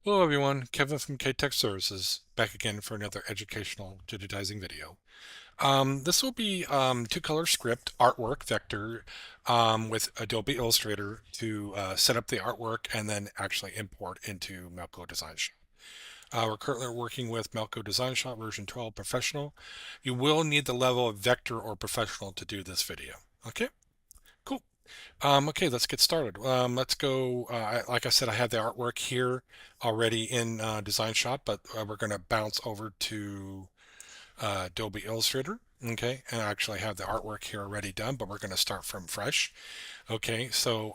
Hello everyone, Kevin from KTech Services, back again for another educational digitizing video. This will be two-color script artwork vector with Adobe Illustrator to set up the artwork and then actually import into Melco Design Shop. We're currently working with Melco Design Shop version 12 Professional. You will need the level of vector or professional to do this video. Okay, cool. Okay, let's get started. Let's go. Like I said, I have the artwork here already in Design Shop, but we're going to bounce over to Adobe Illustrator. Okay, and I actually have the artwork here already done, but we're going to start from fresh. Okay, so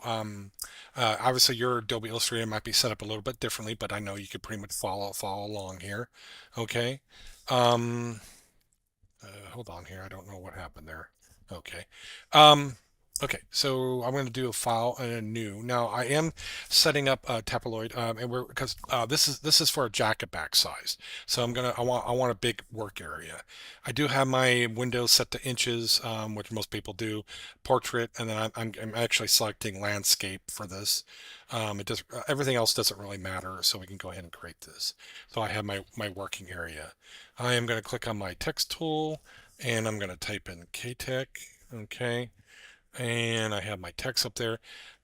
obviously your Adobe Illustrator might be set up a little bit differently, but I know you could pretty much follow along here. Okay. Um, Hold on here. I don't know what happened there. Okay. Um, okay, so I'm going to do a file and a new. Now I am setting up a tabloid, and we're because this is for a jacket back size. So I want a big work area. I do have my windows set to inches, which most people do, portrait, and then I'm actually selecting landscape for this. It does everything else doesn't really matter, so we can go ahead and create this. So I have my working area. I am going to click on my text tool and I'm going to type in KTech. Okay. And I have my text up there.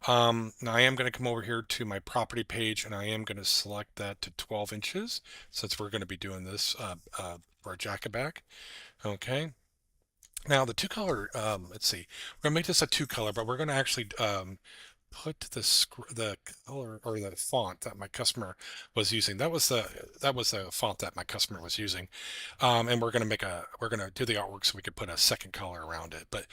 Now I am going to come over here to my property page and I am going to select that to 12 inches since we're going to be doing this for a jacket back. Okay. Now the two color, let's see, we're going to make this a two color, but we're going to actually put the color or the font that my customer was using. That was the font that my customer was using, and we're gonna do the artwork so we could put a second color around it. But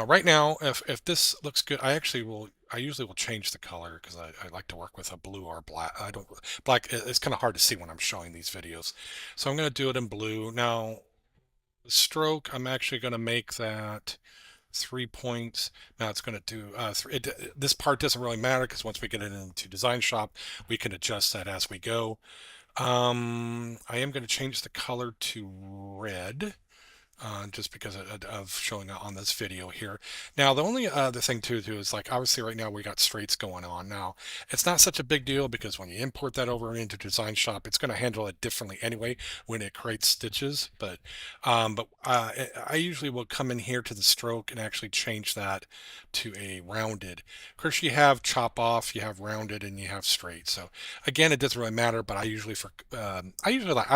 right now, if this looks good, I usually will change the color because I like to work with a blue or black. I don't black. It's kind of hard to see when I'm showing these videos, so I'm gonna do it in blue now. The stroke, I'm actually gonna make that 3 points. Now it's going to do this part doesn't really matter because once we get it into Design Shop, we can adjust that as we go. I am going to change the color to red. Just because of showing it on this video here. Now, the only other thing too is like obviously right now we got straights going on. Now, it's not such a big deal because when you import that over into Design Shop, it's going to handle it differently anyway when it creates stitches. But I usually will come in here to the stroke and actually change that to a rounded. Of course, you have chop off, you have rounded, and you have straight. So again, it doesn't really matter. But I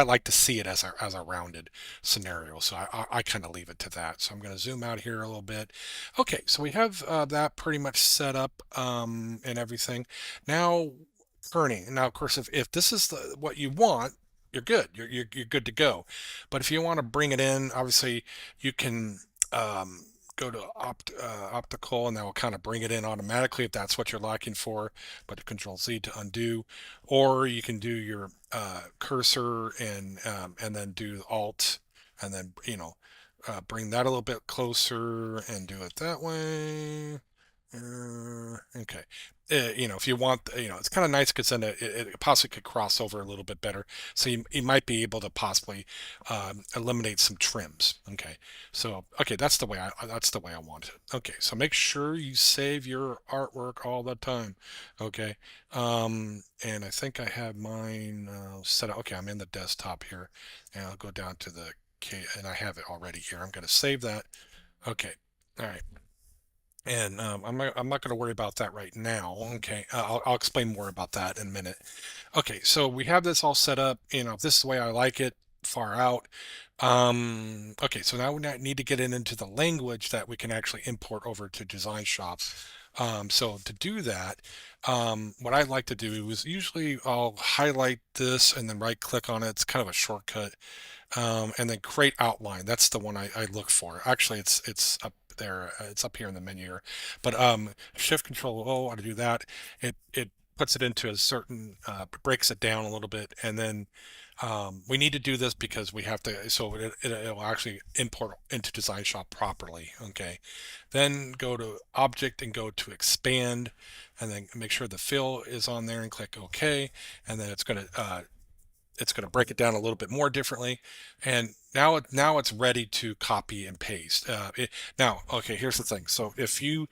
like to see it as a rounded scenario. So I kind of leave it to that. So I'm going to zoom out here a little bit. Okay, so we have that pretty much set up and everything. Now, kerning. Now, of course, if this is what you want, you're good. You're good to go. But if you want to bring it in, obviously you can go to optical and that will kind of bring it in automatically if that's what you're looking for. But Control Z to undo, or you can do your cursor and then do Alt and then bring that a little bit closer and do it that way. Okay. If you want, it's kind of nice because then it possibly could cross over a little bit better. So you might be able to possibly eliminate some trims. Okay. So, okay, that's the way I want it. Okay. So make sure you save your artwork all the time. Okay. And I think I have mine set up. Okay. I'm in the desktop here and I'll go down to the K and I have it already here. I'm going to save that. Okay. All right. And I'm not going to worry about that right now. Okay, I'll explain more about that in a minute. Okay, so we have this all set up. This is the way I like it, far out. Okay, so now we need to get it into the language that we can actually import over to Design Shop. So to do that, what I like to do is usually I'll highlight this and then right click on it. It's kind of a shortcut. And then create outline. That's the one I look for. Actually, it's up there. It's up here in the menu here. But Shift Control O to do that. It puts it into a certain breaks it down a little bit, and then we need to do this because we have to. So it'll actually import into Design Shop properly. Okay. Then go to Object and go to Expand, and then make sure the fill is on there and click OK, and then it's going to it's going to break it down a little bit more differently, and now it's ready to copy and paste. Now, okay, here's the thing. So if you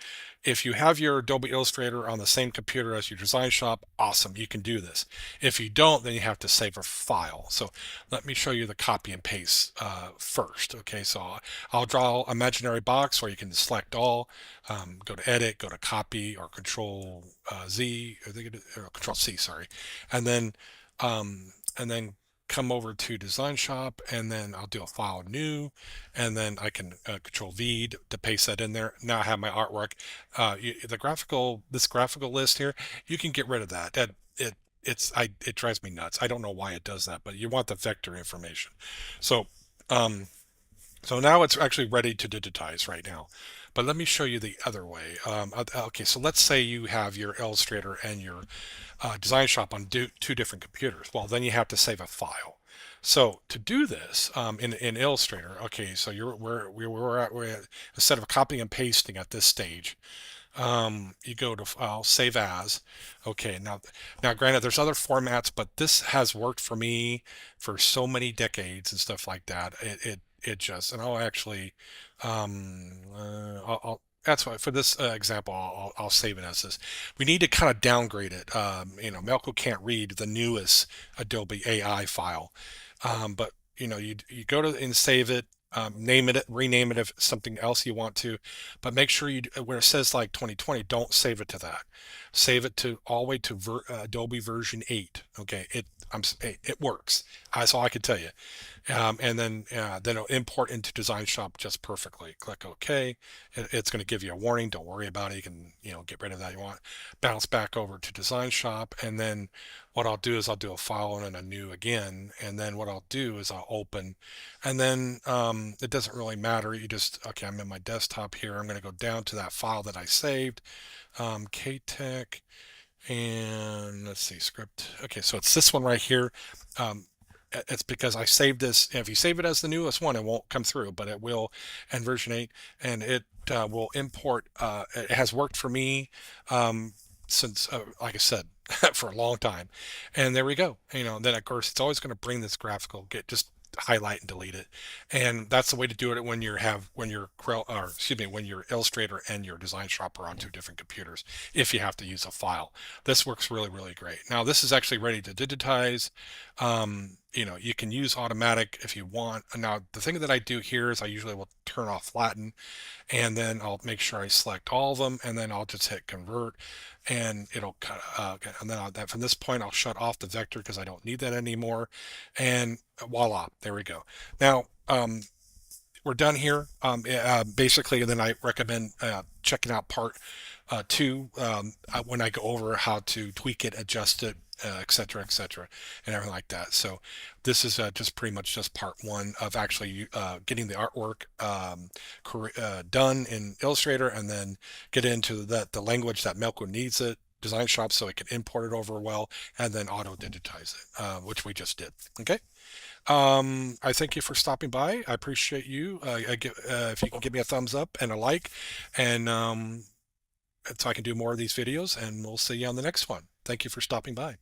have your Adobe Illustrator on the same computer as your design shop, awesome, you can do this. If you don't, then you have to save a file. So let me show you the copy and paste first. Okay, so I'll draw an imaginary box where you can select all, go to edit, go to copy, or control Z, or control C, sorry, and then and then come over to design shop, and then I'll do a file new, and then I can control V to paste that in there. Now I have my artwork. This graphical list here, you can get rid of that. It drives me nuts. I don't know why it does that, but you want the vector information. So um, so now it's actually ready to digitize right now. But let me show you the other way. Okay, so let's say you have your Illustrator and your design shop on two different computers. Well, then you have to save a file. So to do this in Illustrator, okay, so we're at, instead of copying and pasting at this stage, you go to file, save as. Okay, now granted, there's other formats, but this has worked for me for so many decades and stuff like that. It just, and I'll actually, that's why for this example, I'll save it as this. We need to kind of downgrade it. Melco can't read the newest Adobe AI file, but you go to and save it, name it, rename it if it's something else you want to, but make sure where it says like 2020, don't save it to that. Save it to all the way to Adobe version 8. Okay, it works. That's all I can tell you. And then it'll import into Design Shop just perfectly. Click OK. It's going to give you a warning. Don't worry about it. You can get rid of that. You want bounce back over to Design Shop, and then what I'll do is I'll do a file and a new again, and then what I'll do is I'll open, and then it doesn't really matter. You just okay. I'm in my desktop here. I'm going to go down to that file that I saved, KTech. And let's see, script. Okay, so it's this one right here. Um, it's because I saved this. If you save it as the newest one, it won't come through, but it will, and version 8, and it will import. It has worked for me since, like I said, for a long time. And there we go. Then of course it's always going to bring this graphical. Just highlight and delete it, and that's the way to do it when when your Illustrator and your design shop are on two different computers, if you have to use a file. This works really great. Now this is actually ready to digitize. You can use automatic if you want. Now the thing that I do here is I usually will turn off flatten, and then I'll make sure I select all of them, and then I'll just hit convert, and it'll cut. And then from this point I'll shut off the vector because I don't need that anymore, and voila, there we go. Now we're done here. Basically, then I recommend checking out part 2 when I go over how to tweak it, adjust it, etc., and everything like that. So this is just pretty much just part 1 of actually getting the artwork done in Illustrator, and then get into the language that Melco needs it, Design Shop, so it can import it over well, and then auto digitize it, which we just did. Okay. I thank you for stopping by. I appreciate you. If you can give me a thumbs up and a like, and so I can do more of these videos, and we'll see you on the next one. Thank you for stopping by.